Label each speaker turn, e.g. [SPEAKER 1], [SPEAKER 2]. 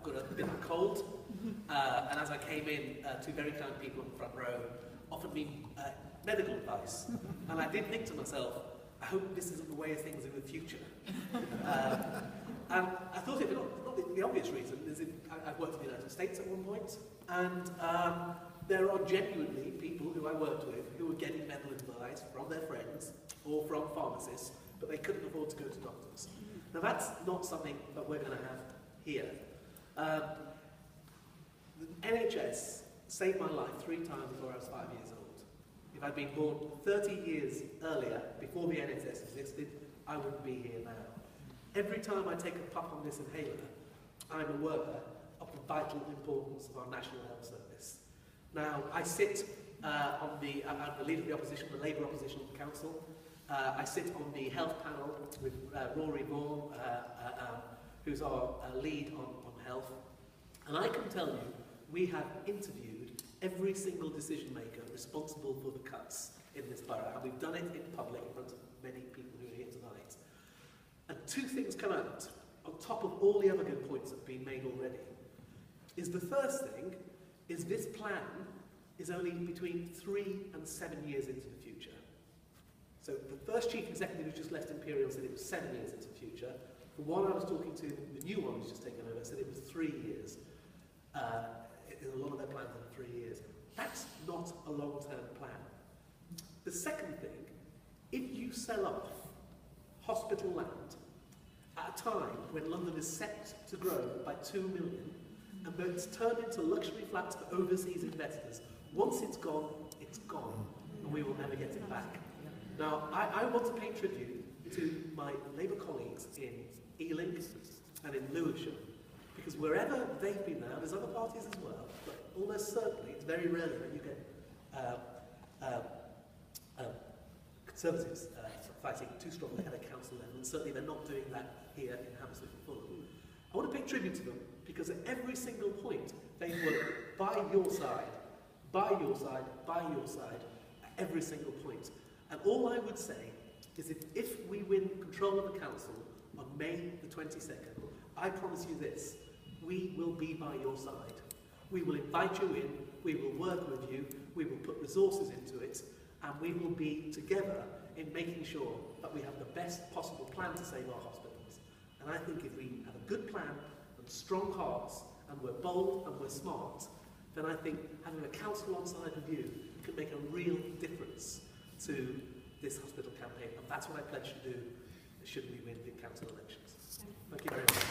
[SPEAKER 1] I've got a bit of a cold, and as I came in, two very kind people in the front row offered me medical advice. And I did think to myself, I hope this isn't the way of things in the future. And I thought it, not the obvious reason, is I've worked in the United States at one point, and there are genuinely people who I worked with who were getting medical advice from their friends or from pharmacists, but they couldn't afford to go to doctors. Now that's not something that we're going to have here. The NHS saved my life 3 times before I was 5 years old. If I'd been born 30 years earlier, before the NHS existed, I wouldn't be here now. Every time I take a puff on this inhaler, I'm aware of the vital importance of our National Health Service. Now, I sit I'm the leader of the opposition, the Labour Opposition Council. I sit on the health panel with Rory Vaughan, who's our lead on health. And I can tell you, we have interviewed every single decision maker responsible for the cuts in this borough, and we've done it in public in front of many people who are here tonight. And 2 things come out, on top of all the other good points that have been made already. Is the first thing, is this plan is only between 3 and 7 years into the future. So the first chief executive who just left Imperial said it was 7 years into the future. The one I was talking to, the new one who's just taken over, said it was 3 years. A lot of their plans are 3 years. That's not a long-term plan. The second thing, if you sell off hospital land at a time when London is set to grow by 2 million, and when it's turned into luxury flats for overseas investors, once it's gone, and we will never get it back. Now, I want to pay tribute to my Labour colleagues in Ealing and in Lewisham, because wherever they've been now, there's other parties as well, but almost certainly, it's very rarely that you get Conservatives fighting too strongly at a council level, and certainly they're not doing that here in Hammersmith and Fulham. I want to pay tribute to them, because at every single point, they were by your side, by your side, by your side, at every single point. And all I would say is if we win control of the council on May the 22nd, I promise you this, we will be by your side. We will invite you in, we will work with you, we will put resources into it, and we will be together in making sure that we have the best possible plan to save our hospitals. And I think if we have a good plan and strong hearts, and we're bold and we're smart, then I think having a council on side with you can make a real difference to this hospital campaign. And that's what I pledge to do should we win the council elections. Thank you very much.